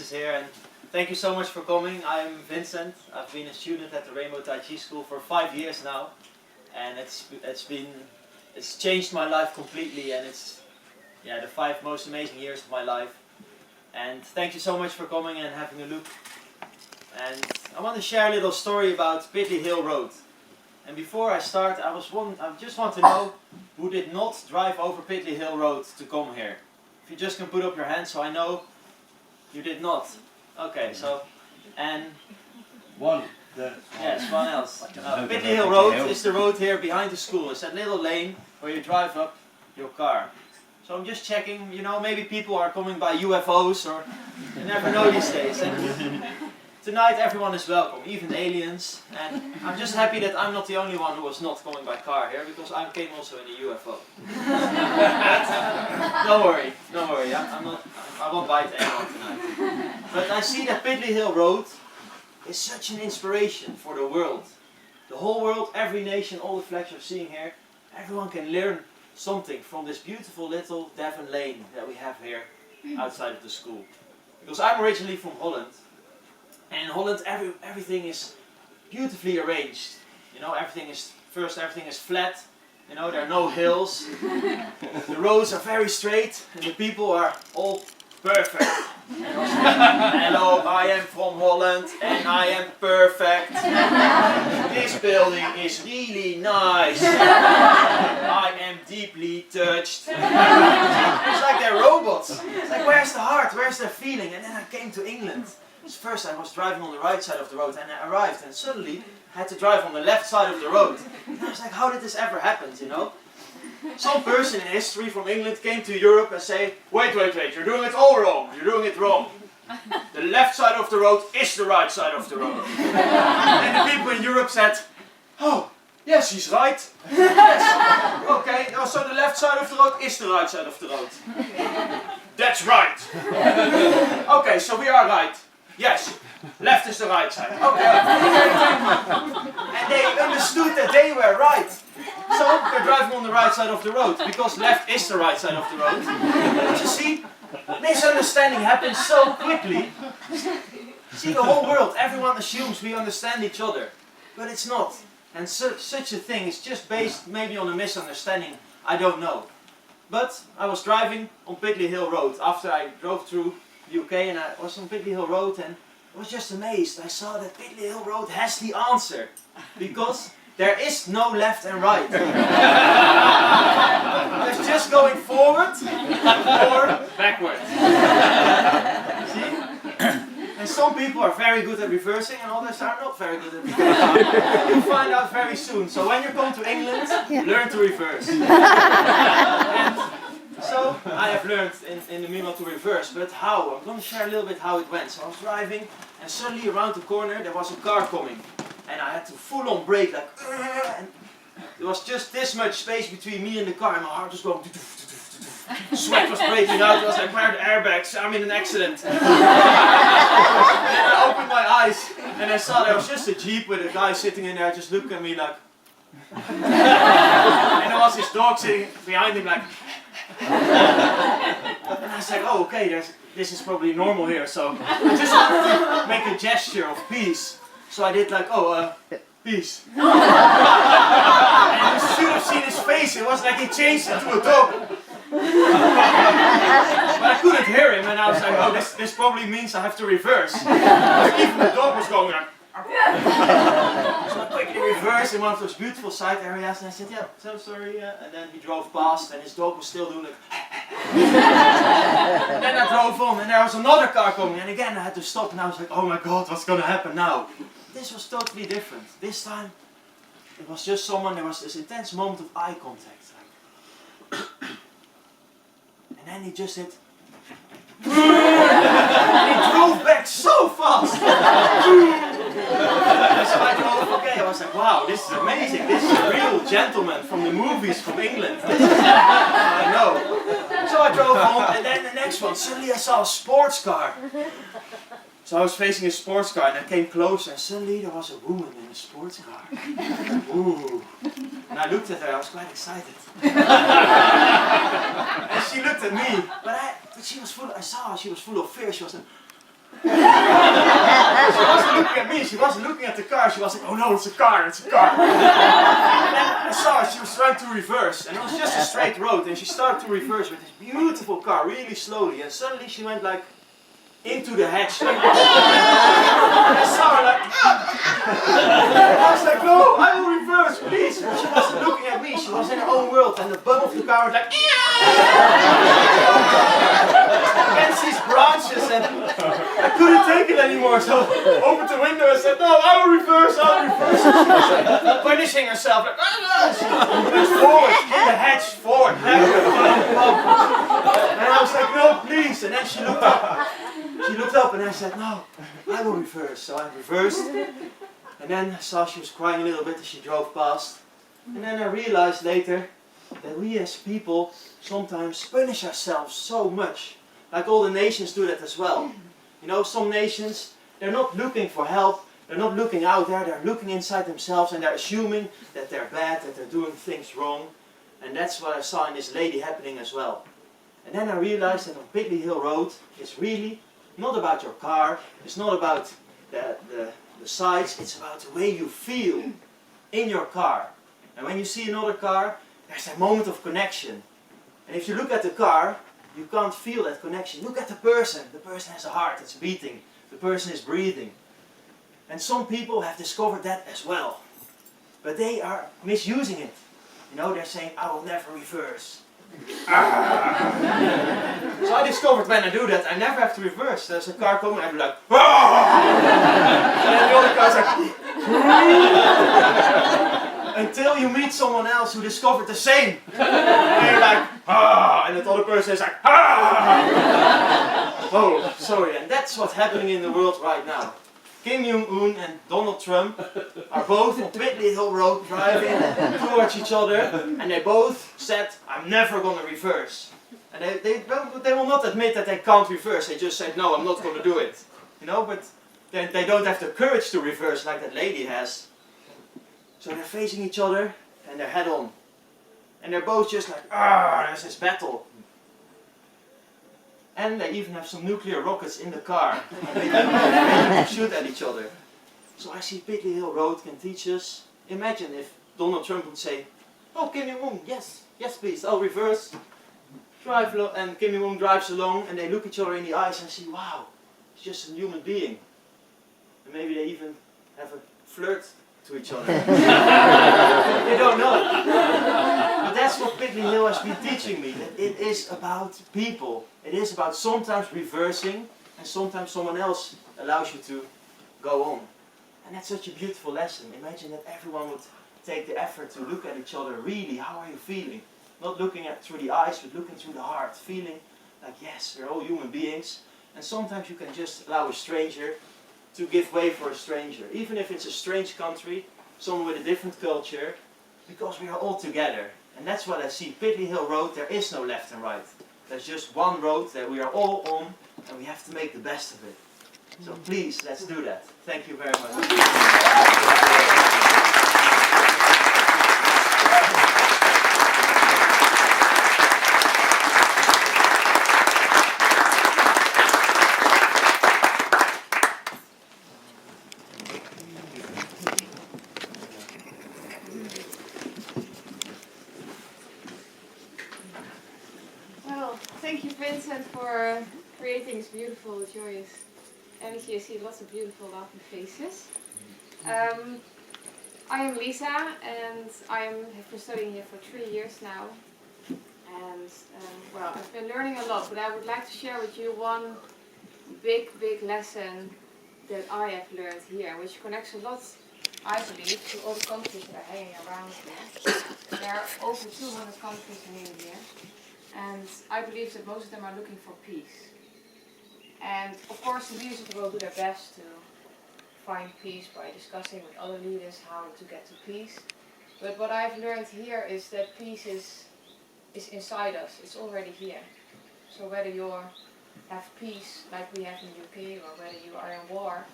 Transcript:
Here, and thank you so much for coming. I'm Vincent. I've been a student at the Rainbow Tai-Chi school for 5 years now, and it's changed my life completely, and it's the 5 most amazing years of my life. And thank you so much for coming and having a look. And I want to share a little story about Pitley Hill Road. And before I start, I just want to know who did not drive over Pitley Hill Road to come here. If you just can put up your hand so I know. You did not. Okay, so, and one. Yes, one else. Pitley Hill Road is the road here behind the school. It's that little lane where you drive up your car. So I'm just checking, you know, maybe people are coming by UFOs or you never know these days. And tonight everyone is welcome, even aliens. And I'm just happy that I'm not the only one who was not coming by car here, because I came also in a UFO. Don't worry, I won't bite anyone tonight. But I see that Pitley Hill Road is such an inspiration for the world. The whole world, every nation, all the flags you're seeing here, everyone can learn something from this beautiful little Devon lane that we have here outside of the school. Because I'm originally from Holland. And in Holland, everything is beautifully arranged. You know, everything is flat. You know, there are no hills. The roads are very straight, and the people are all perfect. Hello, I am from Holland, and I am perfect. This building is really nice. I am deeply touched. It's like they're robots. It's like, where's the heart? Where's the feeling? And then I came to England. First I was driving on the right side of the road, and I arrived, and suddenly I had to drive on the left side of the road. And I was like, how did this ever happen, you know? Some person in history from England came to Europe and say, wait, you're doing it all wrong, you're doing it wrong. The left side of the road is the right side of the road. And the people in Europe said, oh, yes, he's right. Yes. Okay, so the left side of the road is the right side of the road. That's right. Okay, so we are right. Yes, left is the right side. Okay. And they understood that they were right. So they're driving on the right side of the road, because left is the right side of the road. But you see, misunderstanding happens so quickly. See, the whole world, everyone assumes we understand each other. But it's not. And such a thing is just based maybe on a misunderstanding, I don't know. But I was driving on Pitley Hill Road after I drove through the UK, and I was on Pitley Hill Road, and I was just amazed. I saw that Pitley Hill Road has the answer, because there is no left and right. There's just going forward or backward. See? And some people are very good at reversing, and others are not very good at reversing. You'll find out very soon. So when you come to England, learn to reverse. And so I have learned in the meanwhile to reverse, but how? I'm going to share a little bit how it went. So I was driving, and suddenly around the corner there was a car coming, and I had to full on brake, like, and there was just this much space between me and the car, and my heart was going. Sweat was breaking out. I was like, where are the airbags? I'm in an accident. And then I opened my eyes and I saw there was just a Jeep with a guy sitting in there just looking at me like. And there was his dog sitting behind him like. And I was like, oh, okay, this is probably normal here. So I just wanted to make a gesture of peace. So I did like, oh, peace. And you should have seen his face. It was like he changed into a dog. But I couldn't hear him, and I was like, oh, this probably means I have to reverse. Even the dog was going like. So I quickly reversed in one of those beautiful side areas, and I said, yeah, so sorry. And then he drove past, and his dog was still doing it. And then I drove on, and there was another car coming, and again I had to stop, and I was like, oh my god, what's going to happen now? This was totally different. This time, it was just someone, there was this intense moment of eye contact. And then he just hit. And he drove back so fast. So I drove, okay, I was like, wow, this is amazing. This is a real gentleman from the movies from England. I know. So I drove on, and then the next one, suddenly I saw a sports car. So I was facing a sports car, and I came closer, and suddenly there was a woman in a sports car. Ooh. And I looked at her, I was quite excited. And she looked at me, but she was full, I saw her, she was full of fear. She was like, She wasn't looking at me, she wasn't looking at the car, she was like, oh no, it's a car, it's a car. And then I saw her, she was trying to reverse, and it was just a straight road, and she started to reverse with this beautiful car, really slowly, and suddenly she went like, into the hedge. Like, and I saw her like, I was like, no, I will reverse, please. But she wasn't looking at me, she was in her own world, and the bum of the car was like, against these branches, and I couldn't take it anymore, so I opened the window and said, no, I will reverse, I will reverse. And she was like, punishing herself, like, she moved forward, in the hedge, forward, backward, bum. And I was like, no, please. And then she looked up. She looked up and I said, no, I will reverse. So I reversed. And then I saw she was crying a little bit as she drove past. And then I realized later that we as people sometimes punish ourselves so much. Like all the nations do that as well. You know, some nations, they're not looking for help. They're not looking out there. They're looking inside themselves and they're assuming that they're bad, that they're doing things wrong. And that's what I saw in this lady happening as well. And then I realized that on Pitley Hill Road, it's really not about your car, it's not about the size, it's about the way you feel in your car. And when you see another car, there's a moment of connection. And if you look at the car, you can't feel that connection. Look at the person has a heart, it's beating, the person is breathing. And some people have discovered that as well. But they are misusing it. You know, they're saying, I will never reverse. So I discovered when I do that, I never have to reverse. There's a car coming, I'd be like, and then the other car's like, until you meet someone else who discovered the same. And you're like, and that other person is like, oh, sorry. And that's what's happening in the world right now. Kim Jong-un and Donald Trump are both on Pitley Hill Road driving towards each other, and they both said, I'm never going to reverse. And they will not admit that they can't reverse, they just said, no, I'm not going to do it. You know, but they don't have the courage to reverse like that lady has. So they're facing each other, and they're head on. And they're both just like, there's this battle. And they even have some nuclear rockets in the car. And they can shoot at each other. So I see Pitley Hill Road can teach us. Imagine if Donald Trump would say, oh, Kim Jong-un, yes, yes please, I'll reverse. Drive along, and Kim Jong-un drives along and they look each other in the eyes and see, wow, it's just a human being. And maybe they even have a flirt to each other. You don't know. But that's what Pitley Hill has been teaching me, that it is about people. It is about sometimes reversing and sometimes someone else allows you to go on. And that's such a beautiful lesson. Imagine that everyone would take the effort to look at each other really, how are you feeling? Not looking at through the eyes, but looking through the heart, feeling like yes, we're all human beings. And sometimes you can just allow a stranger to give way for a stranger. Even if it's a strange country, someone with a different culture, because we are all together. And that's what I see. Pitley Hill Road, there is no left and right. There's just one road that we are all on, and we have to make the best of it. So please, let's do that. Thank you very much. Thank you, Vincent, for creating this beautiful, joyous energy. I see lots of beautiful, laughing faces. I am Lisa, and have been studying here for 3 years now. And well, I've been learning a lot, but I would like to share with you one big lesson that I have learned here, which connects a lot, I believe, to all the countries that are hanging around here. There are over 200 countries hanging here. And I believe that most of them are looking for peace. And of course the leaders of the world do their best to find peace by discussing with other leaders how to get to peace. But what I've learned here is that peace is inside us, it's already here. So whether you have peace like we have in the UK or whether you are in war,